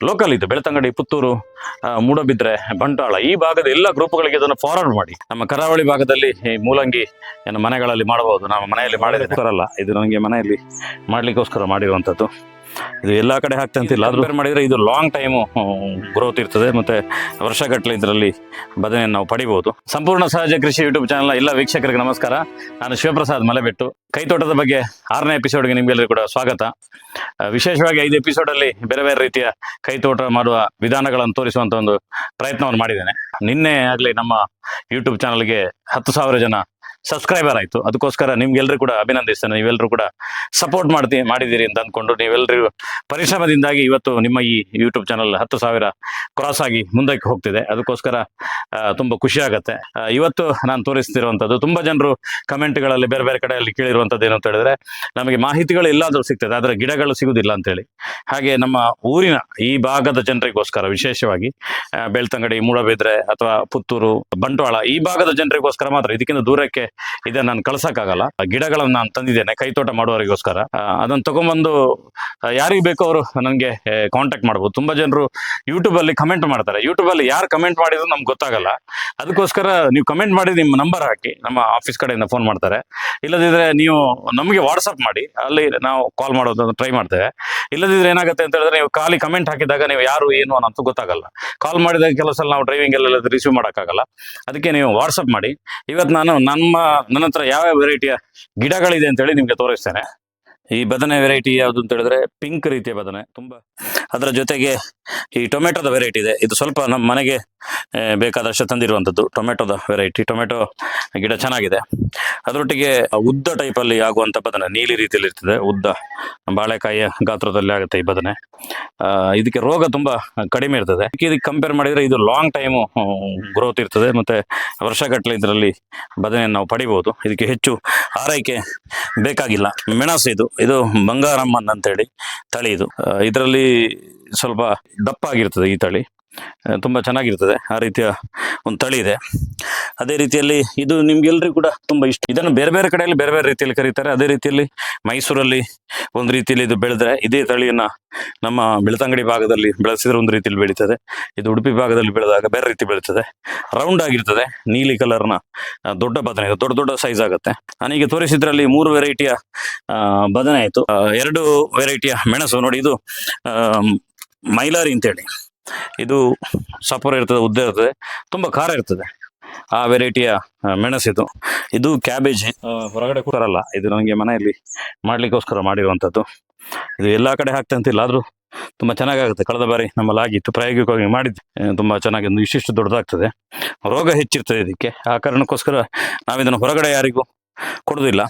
Local ಇದು ಬೆಳ್ತಂಗಡಿ, ಪುತ್ತೂರು, ಮೂಡಬಿದ್ರೆ, ಬಂಟ್ವಾಳ ಈ ಭಾಗದ ಎಲ್ಲ ಗ್ರೂಪ್ಗಳಿಗೆ ಇದನ್ನು ಫಾರ್ವರ್ಡ್ ಮಾಡಿ. ನಮ್ಮ ಕರಾವಳಿ ಭಾಗದಲ್ಲಿ ಈ ಮೂಲಂಗಿ ಏನು ಮನೆಗಳಲ್ಲಿ ಮಾಡಬಹುದು. ನಾವು ಮನೆಯಲ್ಲಿ ಮಾಡಿರೋಲ್ಲ, ಇದು ನನಗೆ ಮನೆಯಲ್ಲಿ ಮಾಡ್ಲಿಕ್ಕೋಸ್ಕರ ಮಾಡಿರುವಂಥದ್ದು. ಇದು ಎಲ್ಲ ಕಡೆ ಹಾಕ್ತಂತಿಲ್ಲ, ಆದ್ರೂ ಮಾಡಿದ್ರೆ ಇದು ಲಾಂಗ್ ಟೈಮು ಗ್ರೋತ್ ಇರ್ತದೆ, ಮತ್ತೆ ವರ್ಷಗಟ್ಟಲೆ ಇದರಲ್ಲಿ ಬದನೆಯನ್ನು ನಾವು ಪಡಿಬಹುದು. ಸಂಪೂರ್ಣ ಸಹಜ ಕೃಷಿ ಯೂಟ್ಯೂಬ್ ಚಾನಲ್ ಎಲ್ಲ ವೀಕ್ಷಕರಿಗೆ ನಮಸ್ಕಾರ. ನಾನು ಶಿವಪ್ರಸಾದ್ ಮಲೆಬೆಟ್ಟು. ಕೈತೋಟದ ಬಗ್ಗೆ 6ನೇ ಎಪಿಸೋಡ್ಗೆ ನಿಮಗೆಲ್ಲರಿಗೂ ಕೂಡ ಸ್ವಾಗತ. ವಿಶೇಷವಾಗಿ 5 ಎಪಿಸೋಡಲ್ಲಿ ಬೇರೆ ಬೇರೆ ರೀತಿಯ ಕೈತೋಟ ಮಾಡುವ ವಿಧಾನಗಳನ್ನು ತೋರಿಸುವಂತ ಒಂದು ಪ್ರಯತ್ನವನ್ನು ಮಾಡಿದ್ದೇನೆ. ನಿನ್ನೆ ಆಗಲಿ ನಮ್ಮ ಯೂಟ್ಯೂಬ್ ಚಾನಲ್ಗೆ 10,000 ಜನ ಸಬ್ಸ್ಕ್ರೈಬರ್ ಆಯಿತು. ಅದಕ್ಕೋಸ್ಕರ ನಿಮ್ಗೆಲ್ಲರೂ ಕೂಡ ಅಭಿನಂದಿಸ್ತೇನೆ. ನೀವೆಲ್ಲರೂ ಕೂಡ ಸಪೋರ್ಟ್ ಮಾಡಿದ್ದೀರಿ ಅಂತ ಅಂದ್ಕೊಂಡು ನೀವೆಲ್ಲರೂ ಪರಿಶ್ರಮದಿಂದಾಗಿ ಇವತ್ತು ನಿಮ್ಮ ಈ ಯೂಟ್ಯೂಬ್ ಚಾನಲ್ 10,000 ಕ್ರಾಸ್ ಆಗಿ ಮುಂದಕ್ಕೆ ಹೋಗ್ತಿದೆ. ಅದಕ್ಕೋಸ್ಕರ ತುಂಬ ಖುಷಿ ಆಗುತ್ತೆ. ಇವತ್ತು ನಾನು ತೋರಿಸ್ತಿರುವಂಥದ್ದು ತುಂಬ ಜನರು ಕಮೆಂಟ್ಗಳಲ್ಲಿ ಬೇರೆ ಬೇರೆ ಕಡೆಯಲ್ಲಿ ಕೇಳಿರುವಂಥದ್ದು ಏನು ಅಂತ ಹೇಳಿದ್ರೆ, ನಮಗೆ ಮಾಹಿತಿಗಳು ಎಲ್ಲಾದರೂ ಸಿಗ್ತದೆ, ಆದರೆ ಗಿಡಗಳು ಸಿಗುವುದಿಲ್ಲ ಅಂತೇಳಿ. ಹಾಗೆ ನಮ್ಮ ಊರಿನ ಈ ಭಾಗದ ಜನರಿಗೋಸ್ಕರ ವಿಶೇಷವಾಗಿ ಬೆಳ್ತಂಗಡಿ, ಮೂಡಬಿದ್ರೆ ಅಥವಾ ಪುತ್ತೂರು, ಬಂಟ್ವಾಳ ಈ ಭಾಗದ ಜನರಿಗೋಸ್ಕರ ಮಾತ್ರ, ಇದಕ್ಕಿಂತ ದೂರಕ್ಕೆ ಇದನ್ನು ನಾನು ಕಳ್ಸಕ್ಕಾಗಲ್ಲ. ಗಿಡಗಳನ್ನು ನಾನು ತಂದಿದ್ದೇನೆ ಕೈತೋಟ ಮಾಡುವವರಿಗೋಸ್ಕರ. ಅದನ್ನು ತಗೊಂಡ್ಬಂದು ಯಾರಿಗೆ ಬೇಕೋ ಅವರು ನನಗೆ ಕಾಂಟ್ಯಾಕ್ಟ್ ಮಾಡ್ಬೋದು. ತುಂಬ ಜನರು ಯೂಟ್ಯೂಬಲ್ಲಿ ಕಮೆಂಟ್ ಮಾಡ್ತಾರೆ. ಯೂಟ್ಯೂಬಲ್ಲಿ ಯಾರು ಕಮೆಂಟ್ ಮಾಡಿದ್ರು ನಮ್ಗೆ ಗೊತ್ತಾಗಲ್ಲ. ಅದಕ್ಕೋಸ್ಕರ ನೀವು ಕಮೆಂಟ್ ಮಾಡಿ ನಿಮ್ಮ ನಂಬರ್ ಹಾಕಿ, ನಮ್ಮ ಆಫೀಸ್ ಕಡೆಯಿಂದ ಫೋನ್ ಮಾಡ್ತಾರೆ. ಇಲ್ಲದಿದ್ರೆ ನೀವು ನಮಗೆ ವಾಟ್ಸಪ್ ಮಾಡಿ, ಅಲ್ಲಿ ನಾವು ಕಾಲ್ ಮಾಡೋದು ಟ್ರೈ ಮಾಡ್ತೇವೆ. ಇಲ್ಲದಿದ್ರೆ ಏನಾಗುತ್ತೆ ಅಂತ ಹೇಳಿದ್ರೆ, ನೀವು ಖಾಲಿ ಕಮೆಂಟ್ ಹಾಕಿದಾಗ ನೀವು ಯಾರು ಏನು ಅನ್ನೋದು ಗೊತ್ತಾಗಲ್ಲ. ಕಾಲ್ ಮಾಡಿದಾಗ ಕೆಲವು ಸಲ ನಾವು ಡ್ರೈವಿಂಗ್ ಎಲ್ಲ ರಿಸೀವ್ ಮಾಡೋಕ್ಕಾಗಲ್ಲ. ಅದಕ್ಕೆ ನೀವು ವಾಟ್ಸಪ್ ಮಾಡಿ. ಇವತ್ತು ನಾನು ನನ್ನ ಹತ್ರ ಯಾವ ವೆರೈಟಿಯ ಗಿಡಗಳಿದೆ ಅಂತೇಳಿ ನಿಮಗೆ ತೋರಿಸ್ತೇನೆ. ಈ ಬದನೆ ವೆರೈಟಿ ಯಾವುದು ಅಂತ ಹೇಳಿದ್ರೆ ಪಿಂಕ್ ರೀತಿಯ ಬದನೆ ತುಂಬ. ಅದರ ಜೊತೆಗೆ ಈ ಟೊಮೆಟೊದ ವೆರೈಟಿ ಇದೆ. ಇದು ಸ್ವಲ್ಪ ನಮ್ಮ ಮನೆಗೆ ಬೇಕಾದಷ್ಟು ತಂದಿರುವಂಥದ್ದು ಟೊಮೆಟೊದ ವೆರೈಟಿ. ಟೊಮೆಟೊ ಗಿಡ ಚೆನ್ನಾಗಿದೆ. ಅದರೊಟ್ಟಿಗೆ ಉದ್ದ ಟೈಪಲ್ಲಿ ಆಗುವಂಥ ಬದನೆ, ನೀಲಿ ರೀತಿಯಲ್ಲಿ ಇರ್ತದೆ, ಉದ್ದ ಬಾಳೆಕಾಯಿಯ ಗಾತ್ರದಲ್ಲಿ ಆಗುತ್ತೆ ಈ ಬದನೆ. ಇದಕ್ಕೆ ರೋಗ ತುಂಬ ಕಡಿಮೆ ಇರ್ತದೆ. ಇದಕ್ಕೆ ಕಂಪೇರ್ ಮಾಡಿದರೆ ಇದು ಲಾಂಗ್ ಟೈಮು ಗ್ರೋತ್ ಇರ್ತದೆ, ಮತ್ತು ವರ್ಷಗಟ್ಟಲೆ ಇದರಲ್ಲಿ ಬದನೆಯನ್ನು ನಾವು ಪಡಿಬೋದು. ಇದಕ್ಕೆ ಹೆಚ್ಚು ಆರೈಕೆ ಬೇಕಾಗಿಲ್ಲ. ಮೆಣಸು ಇದು ಬಂಗಾರಮ್ಮನ್ ಅಂತೇಳಿ ತಳಿ. ಇದರಲ್ಲಿ ಸ್ವಲ್ಪ ದಪ್ಪ ಆಗಿರ್ತದೆ ಈ ತಳಿ, ತುಂಬ ಚೆನ್ನಾಗಿರ್ತದೆ. ಆ ರೀತಿಯ ಒಂದು ತಳಿ ಇದೆ. ಅದೇ ರೀತಿಯಲ್ಲಿ ಇದು ನಿಮ್ಗೆಲ್ರಿಗೂ ಕೂಡ ತುಂಬ ಇಷ್ಟ. ಇದನ್ನು ಬೇರೆ ಬೇರೆ ಕಡೆಯಲ್ಲಿ ಬೇರೆ ಬೇರೆ ರೀತಿಯಲ್ಲಿ ಕರೀತಾರೆ. ಅದೇ ರೀತಿಯಲ್ಲಿ ಮೈಸೂರಲ್ಲಿ ಒಂದು ರೀತಿಯಲ್ಲಿ ಇದು ಬೆಳೆದ್ರೆ, ಇದೇ ತಳಿಯನ್ನು ನಮ್ಮ ಬೆಳ್ತಂಗಡಿ ಭಾಗದಲ್ಲಿ ಬೆಳೆಸಿದ್ರೆ ಒಂದು ರೀತಿಯಲ್ಲಿ ಬೆಳೀತದೆ. ಇದು ಉಡುಪಿ ಭಾಗದಲ್ಲಿ ಬೆಳೆದಾಗ ಬೇರೆ ರೀತಿ ಬೆಳೀತದೆ. ರೌಂಡ್ ಆಗಿರ್ತದೆ, ನೀಲಿ ಕಲರ್ನ ದೊಡ್ಡ ಬದನೆ, ದೊಡ್ಡ ದೊಡ್ಡ ಸೈಜ್ ಆಗುತ್ತೆ. ನಾನೀಗ ತೋರಿಸಿದ್ರಲ್ಲಿ 3 ವೆರೈಟಿಯ ಬದನೆ ಆಯಿತು. 2 ವೆರೈಟಿಯ ಮೆಣಸು ನೋಡಿ. ಇದು ಮೈಲಾರಿ ಅಂತೇಳಿ, ಇದು ಸಪೋರ ಇರ್ತದೆ, ಉದ್ದ ಇರ್ತದೆ, ತುಂಬ ಖಾರ ಇರ್ತದೆ. ಆ ವೆರೈಟಿಯ ಮೆಣಸಿದು. ಇದು ಕ್ಯಾಬೇಜ್, ಹೊರಗಡೆ ಕೂರಲ್ಲ. ಇದು ನನಗೆ ಮನೆಯಲ್ಲಿ ಮಾಡ್ಲಿಕ್ಕೋಸ್ಕರ ಮಾಡಿರುವಂಥದ್ದು. ಇದು ಎಲ್ಲ ಕಡೆ ಹಾಕ್ತಂತಿಲ್ಲ, ಆದರೂ ತುಂಬ ಚೆನ್ನಾಗಾಗುತ್ತೆ. ಕಳೆದ ಬಾರಿ ನಮ್ಮಲ್ಲಿ ಆಗಿತ್ತು, ಪ್ರಾಯೋಗಿಕವಾಗಿ ಮಾಡಿದ್ದೆ. ತುಂಬ ಚೆನ್ನಾಗಿ ಒಂದು ಇಷ್ಟಿಷ್ಟು ದೊಡ್ಡದಾಗ್ತದೆ. ರೋಗ ಹೆಚ್ಚಿರ್ತದೆ ಇದಕ್ಕೆ. ಆ ಕಾರಣಕ್ಕೋಸ್ಕರ ನಾವಿದನ್ನು ಹೊರಗಡೆ ಯಾರಿಗೂ ಕೊಡೋದಿಲ್ಲ.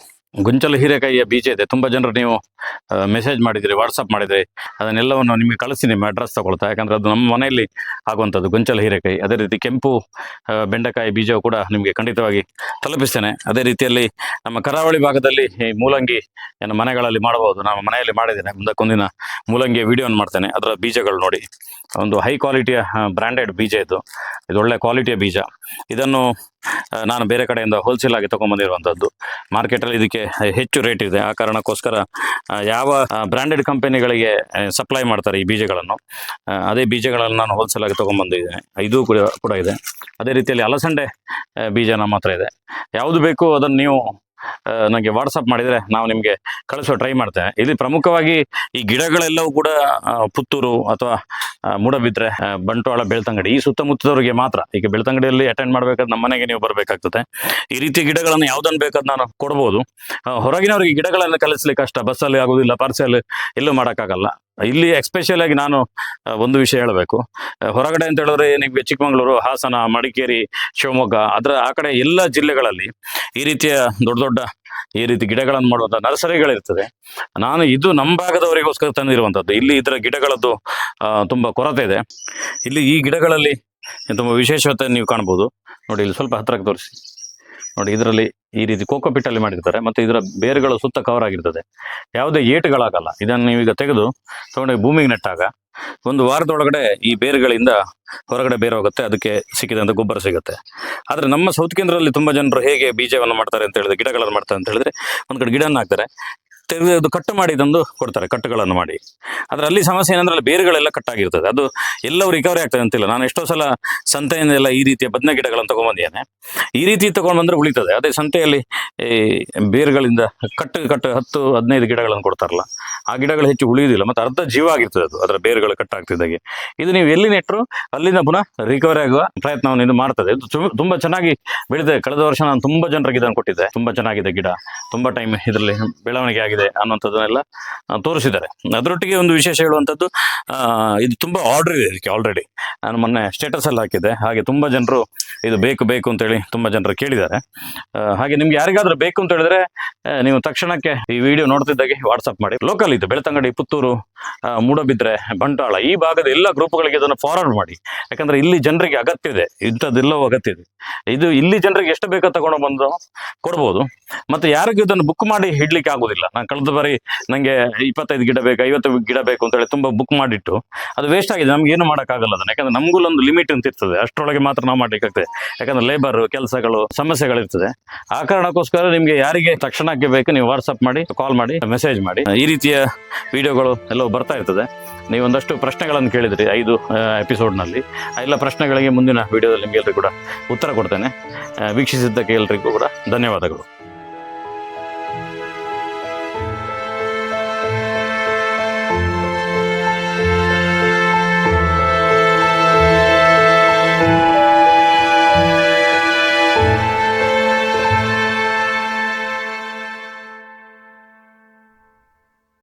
ಗೊಂಚಲು ಹೀರೆಕಾಯಿಯ ಬೀಜ ಇದೆ. ತುಂಬ ಜನರು ನೀವು ಮೆಸೇಜ್ ಮಾಡಿದಿರಿ, ವಾಟ್ಸಪ್ ಮಾಡಿದಿರಿ. ಅದನ್ನೆಲ್ಲವನ್ನು ನಿಮಗೆ ಕಳಿಸಿ ನಿಮ್ಮ ಅಡ್ರೆಸ್ ತಗೊಳ್ತಾ, ಯಾಕಂದರೆ ಅದು ನಮ್ಮ ಮನೆಯಲ್ಲಿ ಆಗುವಂಥದ್ದು ಗೊಂಚಲು ಹೀರೆಕಾಯಿ. ಅದೇ ರೀತಿ ಕೆಂಪು ಬೆಂಡೆಕಾಯಿ ಬೀಜವು ಕೂಡ ನಿಮಗೆ ಖಂಡಿತವಾಗಿ ತಲುಪಿಸ್ತೇನೆ. ಅದೇ ರೀತಿಯಲ್ಲಿ ನಮ್ಮ ಕರಾವಳಿ ಭಾಗದಲ್ಲಿ ಈ ಮೂಲಂಗಿ ಏನು ಮನೆಗಳಲ್ಲಿ ಮಾಡಬಹುದು. ನಾವು ಮನೆಯಲ್ಲಿ ಮಾಡಿದ್ದೇನೆ. ಮುಂದಕ್ಕೊಂದಿನ ಮೂಲಂಗಿಯ ವಿಡಿಯೋನ ಮಾಡ್ತೇನೆ. ಅದರ ಬೀಜಗಳು ನೋಡಿ, ಒಂದು ಹೈ ಕ್ವಾಲಿಟಿಯ ಬ್ರ್ಯಾಂಡೆಡ್ ಬೀಜ ಇದು ಒಳ್ಳೆ ಕ್ವಾಲಿಟಿಯ ಬೀಜ. ಇದನ್ನು ನಾನು ಬೇರೆ ಕಡೆಯಿಂದ ಹೋಲ್ಸೇಲ್ ಆಗಿ ತೊಗೊಂಬಂದಿರುವಂಥದ್ದು. ಮಾರ್ಕೆಟಲ್ಲಿ ಇದಕ್ಕೆ ಹೆಚ್ಚು ರೇಟ್ ಇದೆ. ಆ ಕಾರಣಕ್ಕೋಸ್ಕರ ಯಾವ ಬ್ರ್ಯಾಂಡೆಡ್ ಕಂಪನಿಗಳಿಗೆ ಸಪ್ಲೈ ಮಾಡ್ತಾರೆ ಈ ಬೀಜಗಳನ್ನು, ಅದೇ ಬೀಜಗಳನ್ನು ನಾನು ಹೋಲ್ಸೇಲ್ ಆಗಿ ತೊಗೊಂಬಂದಿದ್ದೇನೆ. ಇದು ಕೂಡ ಇದೆ. ಅದೇ ರೀತಿಯಲ್ಲಿ ಅಲಸಂಡೆ ಬೀಜ ನಮ್ಮ ಹತ್ರ ಇದೆ. ಯಾವುದು ಬೇಕು ಅದನ್ನು ನೀವು ನನಗೆ ವಾಟ್ಸಪ್ ಮಾಡಿದರೆ ನಾವು ನಿಮಗೆ ಕಳಿಸೋ ಟ್ರೈ ಮಾಡ್ತೇವೆ. ಇಲ್ಲಿ ಪ್ರಮುಖವಾಗಿ ಈ ಗಿಡಗಳೆಲ್ಲವೂ ಕೂಡ ಪುತ್ತೂರು ಅಥವಾ ಮೂಡಬಿದ್ರೆ, ಬಂಟ್ವಾಳ, ಬೆಳ್ತಂಗಡಿ ಈ ಸುತ್ತಮುತ್ತದವರಿಗೆ ಮಾತ್ರ. ಈಗ ಬೆಳ್ತಂಗಡಿಯಲ್ಲಿ ಅಟೆಂಡ್ ಮಾಡಬೇಕಾದ್ರೆ ನಮ್ಮ ಮನೆಗೆ ನೀವು ಬರಬೇಕಾಗ್ತದೆ. ಈ ರೀತಿಯ ಗಿಡಗಳನ್ನು ಯಾವುದನ್ನು ಬೇಕಾದ್ ನಾನು ಕೊಡ್ಬೋದು. ಹೊರಗಿನವರಿಗೆ ಗಿಡಗಳನ್ನು ಕಲಿಸ್ಲಿಕ್ಕೆ ಕಷ್ಟ, ಬಸ್ಸಲ್ಲಿ ಆಗೋದಿಲ್ಲ, ಪಾರ್ಸೆಲ್ ಎಲ್ಲೂ ಮಾಡೋಕ್ಕಾಗಲ್ಲ. ಇಲ್ಲಿ ಎಕ್ಸ್ಪೆಷಲ್ ಆಗಿ ನಾನು ಒಂದು ವಿಷಯ ಹೇಳಬೇಕು. ಹೊರಗಡೆ ಅಂತ ಹೇಳಿದ್ರೆ ನಿಮಗೆ ಚಿಕ್ಕಮಗಳೂರು, ಹಾಸನ, ಮಡಿಕೇರಿ, ಶಿವಮೊಗ್ಗ ಆ ಕಡೆ ಎಲ್ಲ ಜಿಲ್ಲೆಗಳಲ್ಲಿ ಈ ರೀತಿಯ ದೊಡ್ಡ ದೊಡ್ಡ ಈ ರೀತಿ ಗಿಡಗಳನ್ನು ಮಾಡುವಂಥ ನರ್ಸರಿಗಳಿರ್ತದೆ. ನಾನು ಇದು ನಮ್ಮ ಭಾಗದವರಿಗೋಸ್ಕರ ತಂದಿರುವಂಥದ್ದು. ಇಲ್ಲಿ ಇದರ ಗಿಡಗಳದ್ದು ತುಂಬ ಕೊರತೆ ಇದೆ. ಇಲ್ಲಿ ಈ ಗಿಡಗಳಲ್ಲಿ ತುಂಬ ವಿಶೇಷತೆ ನೀವು ಕಾಣ್ಬೋದು. ನೋಡಿ, ಇಲ್ಲಿ ಸ್ವಲ್ಪ ಹತ್ತಿರಕ್ಕೆ ತೋರಿಸಿ ನೋಡಿ. ಇದರಲ್ಲಿ ಈ ರೀತಿ ಕೋಕೋಪಿಟ್ಟಲ್ಲಿ ಮಾಡಿರ್ತಾರೆ, ಮತ್ತು ಇದರ ಬೇರುಗಳು ಸುತ್ತ ಕವರ್ ಆಗಿರ್ತದೆ. ಯಾವುದೇ ಏಟುಗಳಾಗಲ್ಲ. ಇದನ್ನು ನೀವೀಗ ತಗೊಂಡೋಗಿ ಭೂಮಿಗೆ ನೆಟ್ಟಾಗ 1 ವಾರದೊಳಗಡೆ ಈ ಬೇರುಗಳಿಂದ ಹೊರಗಡೆ ಬೇರೆ ಹೋಗುತ್ತೆ, ಅದಕ್ಕೆ ಸಿಕ್ಕಿದಂಥ ಗೊಬ್ಬರ ಸಿಗುತ್ತೆ. ಆದರೆ ನಮ್ಮ ಸೌತ್ ಕೇಂದ್ರದಲ್ಲಿ ತುಂಬ ಜನರು ಹೇಗೆ ಬೀಜವನ್ನು ಮಾಡ್ತಾರೆ ಅಂತ ಹೇಳಿದ್ರೆ, ಗಿಡಗಳನ್ನು ಮಾಡ್ತಾರೆ ಅಂತ ಹೇಳಿದ್ರೆ, ಒಂದು ಕಡೆ ಗಿಡವನ್ನು ಹಾಕ್ತಾರೆ, ತೆಗೆದು ಕಟ್ಟು ಮಾಡಿ ತಂದು ಕೊಡ್ತಾರೆ, ಕಟ್ಟುಗಳನ್ನು ಮಾಡಿ. ಆದರೆ ಅಲ್ಲಿ ಸಮಸ್ಯೆ ಏನಂದ್ರೆ ಅಲ್ಲಿ ಬೇರುಗಳೆಲ್ಲ ಕಟ್ಟಾಗಿರ್ತದೆ. ಅದು ಎಲ್ಲವೂ ರಿಕವರಿ ಆಗ್ತದೆ ಅಂತಿಲ್ಲ. ನಾನು ಎಷ್ಟೋ ಸಲ ಸಂತೆಯಿಂದೆಲ್ಲ ಈ ರೀತಿಯ ಬದನೆ ಗಿಡಗಳನ್ನು ತೊಗೊಂಡ್ಬಂದಿದ್ದೇನೆ. ಈ ರೀತಿ ತೊಗೊಂಡ್ಬಂದ್ರೆ ಉಳಿತದೆ. ಅದೇ ಸಂತೆಯಲ್ಲಿ ಈ ಬೇರುಗಳಿಂದ ಕಟ್ಟು 10-15 ಗಿಡಗಳನ್ನು ಕೊಡ್ತಾರಲ್ಲ, ಆ ಗಿಡಗಳು ಹೆಚ್ಚು ಉಳಿಯುವುದಿಲ್ಲ, ಮತ್ತು ಅರ್ಧ ಜೀವ ಆಗಿರ್ತದೆ ಅದು, ಅದರ ಬೇರುಗಳು ಕಟ್ಟಾಗ್ತಿದ್ದಾಗೆ. ಇದು ನೀವು ಎಲ್ಲಿ ನೆಟ್ಟರು ಅಲ್ಲಿಂದ ಪುನಃ ರಿಕವರಿ ಆಗುವ ಪ್ರಯತ್ನವನ್ನು ಇದು ಮಾಡ್ತದೆ. ಇದು ತುಂಬ ಚೆನ್ನಾಗಿ ಬೆಳೆದಿದೆ. ಕಳೆದ ವರ್ಷ ನಾನು ತುಂಬ ಜನರಿಗೆ ಇದನ್ನು ಕೊಟ್ಟಿದ್ದೆ. ತುಂಬ ಚೆನ್ನಾಗಿದೆ ಗಿಡ, ತುಂಬ ಟೈಮ್ ಇದರಲ್ಲಿ ಬೆಳವಣಿಗೆ ಆಗಿದೆ ಅನ್ನುವಂಥದ್ದನ್ನೆಲ್ಲ ತೋರಿಸಿದ್ದಾರೆ. ಅದರೊಟ್ಟಿಗೆ ಒಂದು ವಿಶೇಷ ಹೇಳುವಂಥದ್ದು, ಇದು ತುಂಬ ಆರ್ಡರ್ ಇದೆ ಇದಕ್ಕೆ ಆಲ್ರೆಡಿ. ನಾನು ಮೊನ್ನೆ ಸ್ಟೇಟಸಲ್ಲಿ ಹಾಕಿದ್ದೆ. ಹಾಗೆ ತುಂಬ ಜನರು ಇದು ಬೇಕು ಅಂತೇಳಿ ತುಂಬ ಜನರು ಕೇಳಿದ್ದಾರೆ. ಹಾಗೆ ನಿಮ್ಗೆ ಯಾರಿಗಾದ್ರೂ ಬೇಕು ಅಂತ ಹೇಳಿದ್ರೆ ನೀವು ತಕ್ಷಣಕ್ಕೆ ಈ ವಿಡಿಯೋ ನೋಡ್ತಿದ್ದಾಗೆ ವಾಟ್ಸಪ್ ಮಾಡಿ. ಲೋಕಲ್ ಇದು ಬೆಳ್ತಂಗಡಿ, ಪುತ್ತೂರು, ಮೂಡಬಿದ್ರೆ, ಬಂಟ್ವಾಳ ಈ ಭಾಗದ ಎಲ್ಲ ಗ್ರೂಪ್ಗಳಿಗೆ ಇದನ್ನು ಫಾರ್ವರ್ಡ್ ಮಾಡಿ. ಯಾಕಂದ್ರೆ ಇಲ್ಲಿ ಜನರಿಗೆ ಅಗತ್ಯ ಇದೆ, ಇಂಥದ್ದೆಲ್ಲವೂ ಅಗತ್ಯ ಇದೆ. ಇದು ಇಲ್ಲಿ ಜನರಿಗೆ ಎಷ್ಟು ಬೇಕೋ ತಗೊಂಡು ಬಂದು ಕೊಡ್ಬೋದು. ಮತ್ತು ಯಾರಿಗೂ ಇದನ್ನು ಬುಕ್ ಮಾಡಿ ಇಡ್ಲಿಕ್ಕೆ ಆಗೋದಿಲ್ಲ. ನಾನು ಕಳೆದ ಬಾರಿ ನನಗೆ 25 ಗಿಡ ಬೇಕು, 50 ಗಿಡ ಬೇಕು ಅಂತೇಳಿ ತುಂಬ ಬುಕ್ ಮಾಡಿಟ್ಟು ಅದು ವೇಸ್ಟ್ ಆಗಿದೆ. ನಮ್ಗೆ ಏನು ಮಾಡೋಕ್ಕಾಗಲ್ಲ ಅದನ್ನು. ಯಾಕಂದ್ರೆ ನಮಗೂ ಒಂದು ಲಿಮಿಟ್ ಅಂತ ಇರ್ತದೆ, ಅಷ್ಟರೊಳಗೆ ಮಾತ್ರ ನಾವು ಮಾಡ್ಲಿಕ್ಕಾಗ್ತದೆ. ಯಾಕಂದ್ರೆ ಲೇಬರ್ ಕೆಲಸಗಳು ಸಮಸ್ಯೆಗಳಿರ್ತದೆ. ಆ ಕಾರಣಕ್ಕೋಸ್ಕರ ನಿಮಗೆ ಯಾರಿಗೆ ತಕ್ಷಣಕ್ಕೆ ಬೇಕು ನೀವು ವಾಟ್ಸಪ್ ಮಾಡಿ, ಕಾಲ್ ಮಾಡಿ, ಮೆಸೇಜ್ ಮಾಡಿ. ಈ ರೀತಿಯ ವಿಡಿಯೋಗಳು ಎಲ್ಲವೂ ಬರ್ತಾ ಇರ್ತದೆ. ನೀವು ಒಂದಷ್ಟು ಪ್ರಶ್ನೆಗಳನ್ನು ಕೇಳಿದ್ರಿ 5 ಎಪಿಸೋಡ್ನಲ್ಲಿ. ಆ ಎಲ್ಲ ಪ್ರಶ್ನೆಗಳಿಗೆ ಮುಂದಿನ ವಿಡಿಯೋದಲ್ಲಿ ನಿಮಗೆಲ್ಲರಿಗೂ ಕೂಡ ಉತ್ತರ ಕೊಡ್ತೇನೆ. ವೀಕ್ಷಿಸಿದ್ದಕ್ಕೆ ಎಲ್ರಿಗೂ ಕೂಡ ಧನ್ಯವಾದಗಳು.